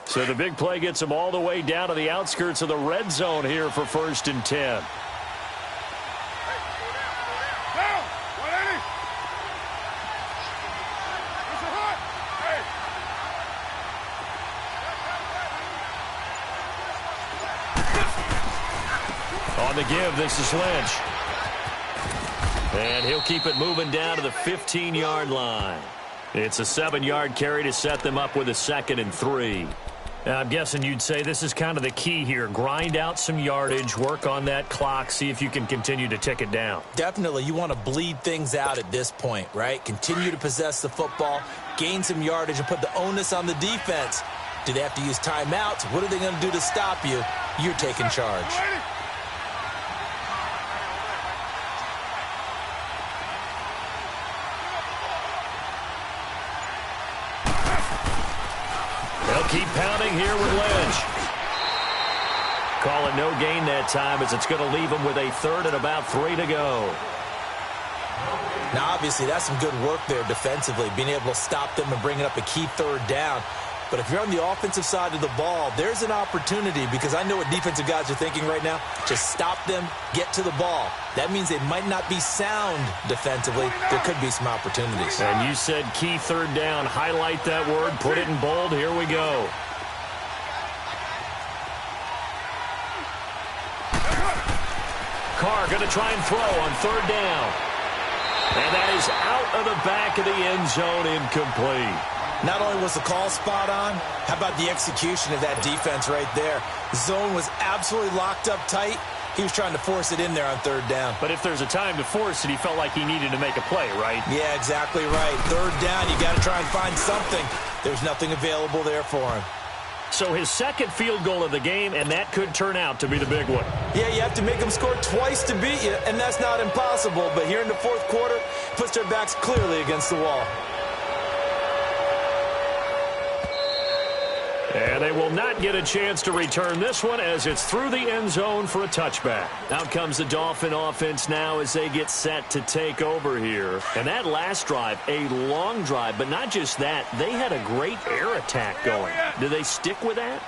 So the big play gets him all the way down to the outskirts of the red zone here for 1st and 10. On the give, this is Lynch. And he'll keep it moving down to the 15-yard line. It's a 7-yard carry to set them up with a 2nd and 3. Now, I'm guessing you'd say this is kind of the key here. Grind out some yardage, work on that clock, see if you can continue to tick it down. Definitely. You want to bleed things out at this point, right? Continue to possess the football, gain some yardage, and put the onus on the defense. Do they have to use timeouts? What are they going to do to stop you? You're taking charge. Keep pounding here with Lynch. Call it no gain that time as it's going to leave him with a 3rd and about 3 to go. Now, obviously, that's some good work there defensively, being able to stop them and bringing up a key 3rd down. But if you're on the offensive side of the ball, there's an opportunity because I know what defensive guys are thinking right now. Just stop them, get to the ball. That means they might not be sound defensively. There could be some opportunities. And you said key 3rd down. Highlight that word. Put it in bold. Here we go. Carr going to try and throw on 3rd down. And that is out of the back of the end zone, incomplete. Not only was the call spot on, how about the execution of that defense right there? The zone was absolutely locked up tight. He was trying to force it in there on 3rd down. But if there's a time to force it, he felt like he needed to make a play, right? Yeah, exactly right. 3rd down, you got to try and find something. There's nothing available there for him. So his 2nd field goal of the game, and that could turn out to be the big one. Yeah, you have to make them score twice to beat you, and that's not impossible. But here in the 4th quarter, puts their backs clearly against the wall. And they will not get a chance to return this one as it's through the end zone for a touchback. Out comes the Dolphin offense now as they get set to take over here. And that last drive, a long drive, but not just that. They had a great air attack going. Do they stick with that?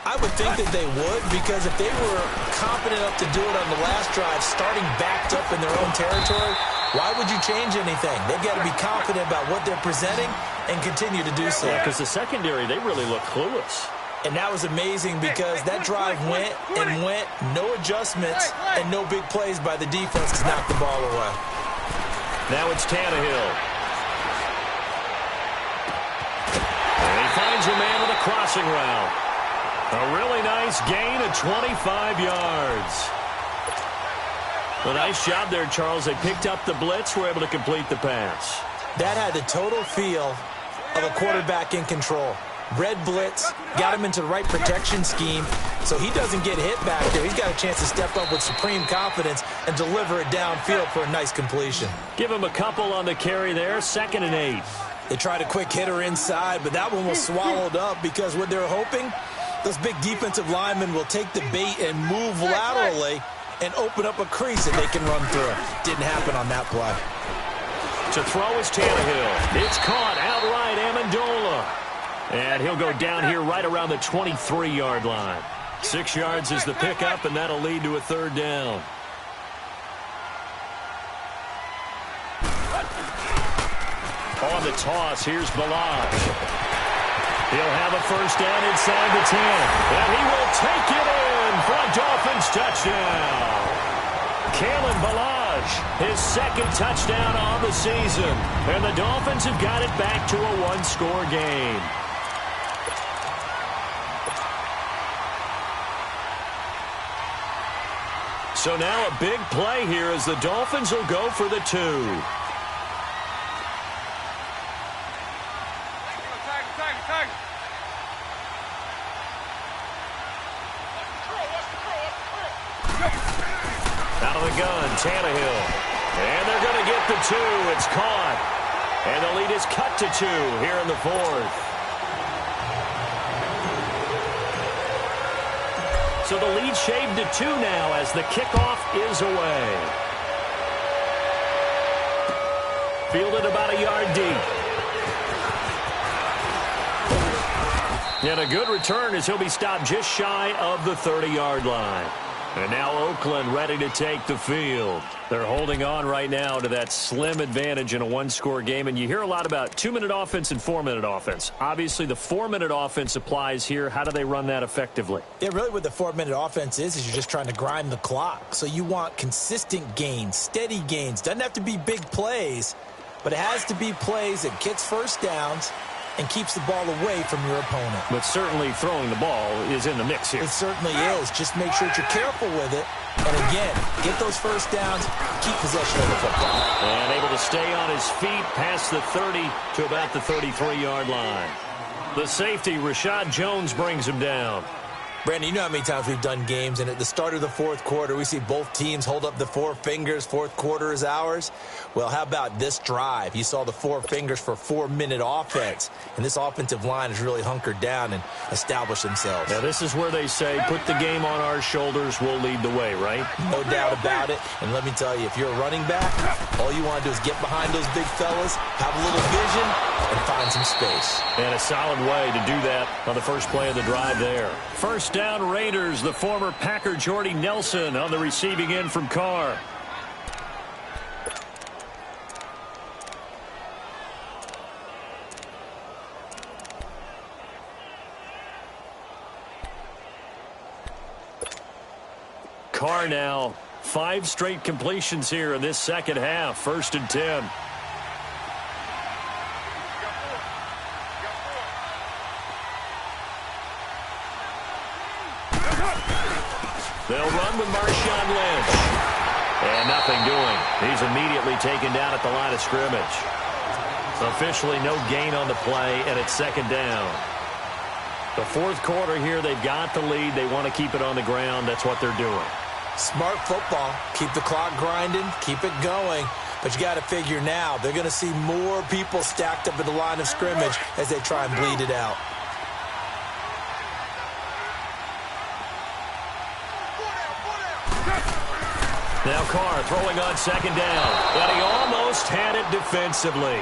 I would think that they would, because if they were confident enough to do it on the last drive, starting backed up in their own territory, why would you change anything? They've got to be confident about what they're presenting and continue to do so. Yeah, because the secondary, they really look clueless. And that was amazing because that drive went and went, no adjustments, and no big plays by the defense to knock the ball away. Now it's Tannehill. And he finds a man with a crossing route. A really nice gain of 25 yards. A nice job there, Charles. They picked up the blitz, were able to complete the pass. That had the total feel of a quarterback in control. Red blitz, got him into the right protection scheme, so he doesn't get hit back there. He's got a chance to step up with supreme confidence and deliver it downfield for a nice completion. Give him a couple on the carry there, 2nd and 8. They tried a quick hitter inside, but that one was swallowed up because what they're hoping, those big defensive linemen will take the bait and move laterally and open up a crease that they can run through. Didn't happen on that play. To throw is Tannehill. It's caught outright, Amendola. And he'll go down here right around the 23-yard line. 6 yards is the pickup, and that'll lead to a 3rd down. On the toss, here's Balaj. He'll have a 1st down inside the 10. And he will take it in for a Dolphins touchdown. Kalen Balaj, his 2nd touchdown on the season. And the Dolphins have got it back to a 1-score game. So now a big play here as the Dolphins will go for the 2. Out of the gun, Tannehill. And they're going to get the 2. It's caught. And the lead is cut to 2 here in the 4th. So the lead shaved to 2 now as the kickoff is away. Fielded about a yard deep. And a good return as he'll be stopped just shy of the 30-yard line. And now Oakland ready to take the field. They're holding on right now to that slim advantage in a 1-score game. And you hear a lot about 2-minute offense and 4-minute offense. Obviously, the 4-minute offense applies here. How do they run that effectively? Yeah, really what the 4-minute offense is you're just trying to grind the clock. So you want consistent gains, steady gains. Doesn't have to be big plays, but it has to be plays that gets 1st downs and keeps the ball away from your opponent. But certainly throwing the ball is in the mix here. It certainly is. Just make sure that you're careful with it. And again, get those 1st downs, keep possession of the football. And able to stay on his feet past the 30 to about the 33-yard line. The safety, Rashad Jones, brings him down. Brandon, you know how many times we've done games, and at the start of the 4th quarter, we see both teams hold up the 4 fingers, 4th quarter is ours. Well, how about this drive? You saw the 4 fingers for 4-minute offense, and this offensive line has really hunkered down and established themselves. Now, this is where they say, put the game on our shoulders, we'll lead the way, right? No doubt about it, and let me tell you, if you're a running back, all you want to do is get behind those big fellas, have a little vision, and find some space. And a solid way to do that on the first play of the drive there. 1st down Raiders, the former Packer Jordy Nelson on the receiving end from Carr. Carr now, 5 straight completions here in this 2nd half. 1st and 10. They'll run with Marshawn Lynch. And nothing doing. He's immediately taken down at the line of scrimmage. Officially no gain on the play, and it's 2nd down. The 4th quarter here, they've got the lead. They want to keep it on the ground. That's what they're doing. Smart football. Keep the clock grinding. Keep it going. But you got to figure now, they're going to see more people stacked up at the line of scrimmage as they try and bleed it out. Now Carr throwing on second down. And he almost had it defensively.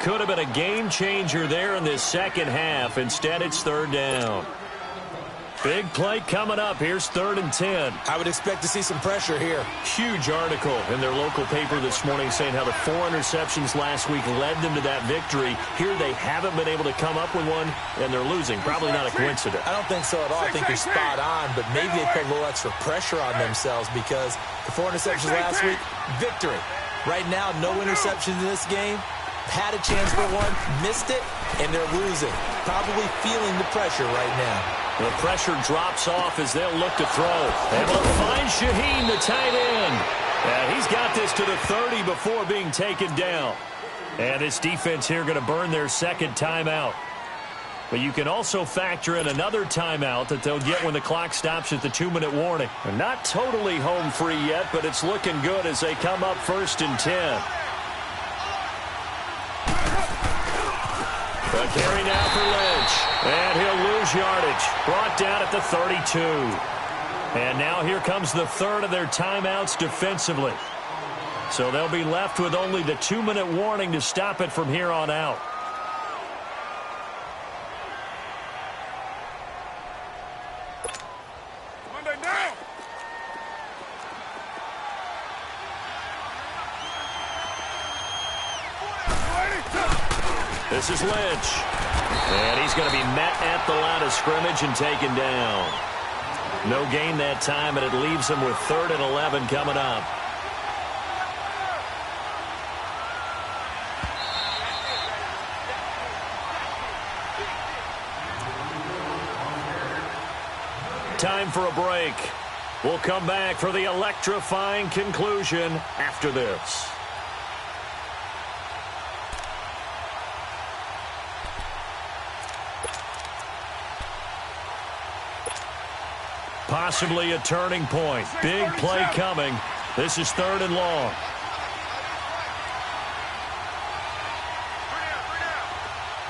Could have been a game changer there in this second half. Instead, it's third down. Big play coming up. Here's 3rd and 10. I would expect to see some pressure here. Huge article in their local paper this morning saying how the 4 interceptions last week led them to that victory. Here they haven't been able to come up with one, and they're losing. Probably not a coincidence. I don't think so at all. I think you're spot on, but maybe they put a little extra pressure on themselves because the 4 interceptions last week, victory. Right now, no interceptions in this game. Had a chance for one, missed it, and they're losing. Probably feeling the pressure right now. The pressure drops off as they'll look to throw. Able to find Shaheen, the tight end. And he's got this to the 30 before being taken down. And this defense here going to burn their second timeout. But you can also factor in another timeout that they'll get when the clock stops at the 2-minute warning. They're not totally home free yet, but it's looking good as they come up 1st and 10. The carry now for Lynch. And he'll lose yardage. Brought down at the 32. And now here comes the 3rd of their timeouts defensively. So they'll be left with only the 2-minute warning to stop it from here on out. Monday down. This is Lynch. And he's going to be met at the line of scrimmage and taken down. No gain that time, and it leaves him with 3rd and 11 coming up. Time for a break. We'll come back for the electrifying conclusion after this. Possibly a turning point. Big play coming. This is 3rd and long.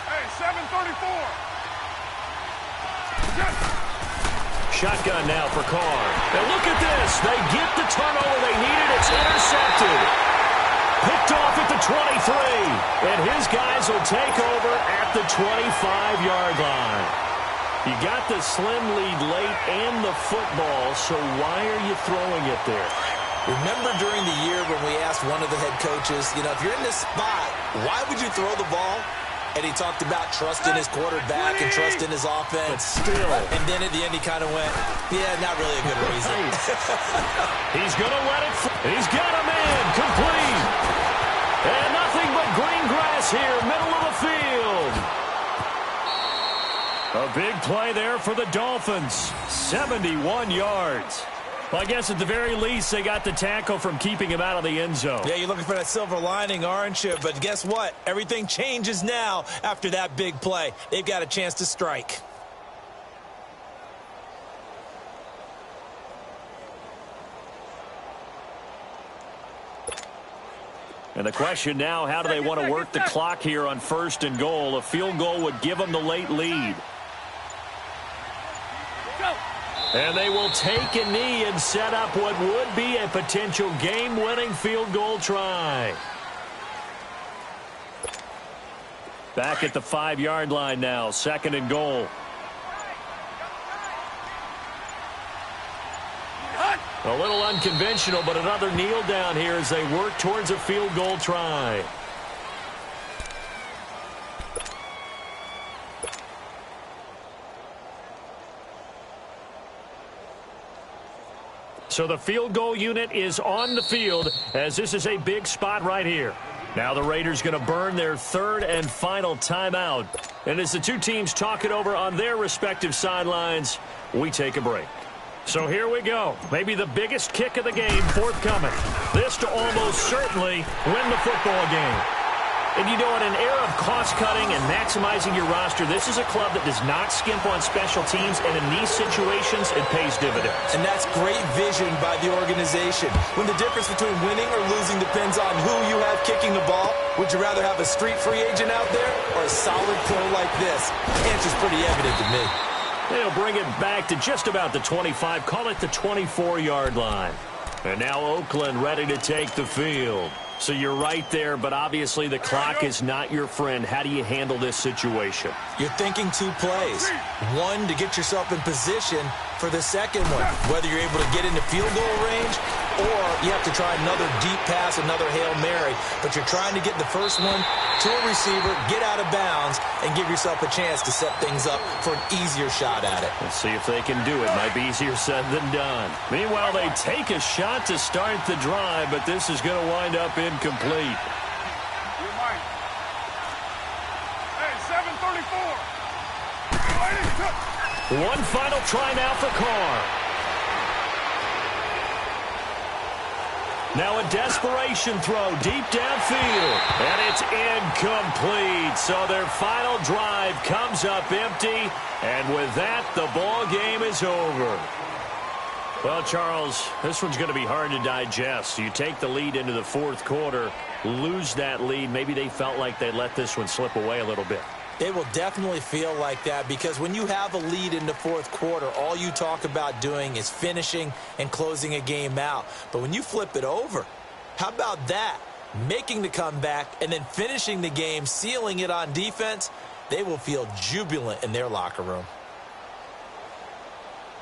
Hey, 7:34. Shotgun now for Carr. And look at this. They get the turnover they needed. It's intercepted. Picked off at the 23. And his guys will take over at the 25-yard line. You got the slim lead late and the football, so why are you throwing it there? Remember during the year when we asked one of the head coaches, you know, if you're in this spot, why would you throw the ball? And he talked about trust in his quarterback and trust in his offense. But still. And then at the end he kind of went, yeah, not really a good reason. He's going to let it fly. He's got a man complete. And nothing but green grass here, middle of the field. A big play there for the Dolphins. 71 yards. Well, I guess at the very least, they got the tackle from keeping him out of the end zone. Yeah, you're looking for that silver lining, aren't you? But guess what? Everything changes now after that big play. They've got a chance to strike. And the question now, how do they want to work the clock here on 1st and goal? A field goal would give them the late lead. And they will take a knee and set up what would be a potential game-winning field goal try. Back at the 5-yard line now, 2nd and goal. A little unconventional, but another kneel down here as they work towards a field goal try. So the field goal unit is on the field as this is a big spot right here. Now the Raiders going to burn their 3rd and final timeout. And as the two teams talk it over on their respective sidelines, we take a break. So here we go. Maybe the biggest kick of the game forthcoming. This to almost certainly win the football game. And you know, in an era of cost-cutting and maximizing your roster, this is a club that does not skimp on special teams, and in these situations, it pays dividends. And that's great vision by the organization. When the difference between winning or losing depends on who you have kicking the ball, would you rather have a street free agent out there or a solid pro like this? The answer's pretty evident to me. They'll bring it back to just about the 25, call it the 24-yard line. And now Oakland ready to take the field. So you're right there, but obviously the clock is not your friend. How do you handle this situation? You're thinking two plays. One, to get yourself in position for the second one, whether you're able to get into field goal range or you have to try another deep pass, another Hail Mary. But you're trying to get the first one to a receiver, get out of bounds, and give yourself a chance to set things up for an easier shot at it. Let's see if they can do it. Might be easier said than done. Meanwhile, they take a shot to start the drive, but this is going to wind up incomplete. Hey, 7:34. One final try now for Carr. Now a desperation throw deep downfield, and it's incomplete. So their final drive comes up empty, and with that, the ball game is over. Well, Charles, this one's going to be hard to digest. You take the lead into the fourth quarter, lose that lead. Maybe they felt like they let this one slip away a little bit. It will definitely feel like that because when you have a lead in the fourth quarter, all you talk about doing is finishing and closing a game out. But when you flip it over, how about that? Making the comeback and then finishing the game, sealing it on defense, they will feel jubilant in their locker room.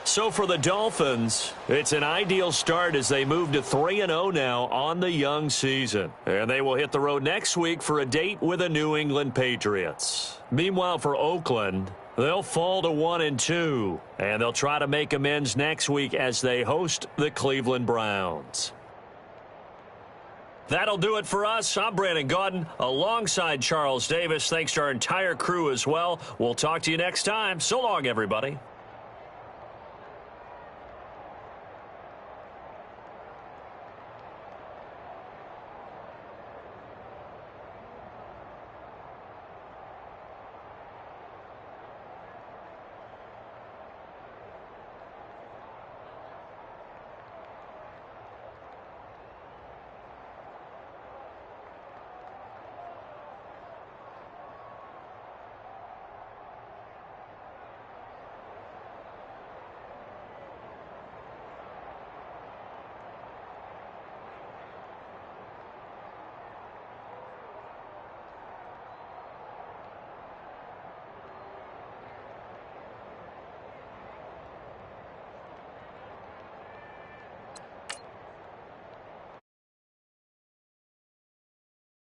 So for the Dolphins, it's an ideal start as they move to 3-0 now on the young season. And they will hit the road next week for a date with the New England Patriots. Meanwhile, for Oakland, they'll fall to 1-2. And they'll try to make amends next week as they host the Cleveland Browns. That'll do it for us. I'm Brandon Gaudin alongside Charles Davis. Thanks to our entire crew as well. We'll talk to you next time. So long, everybody.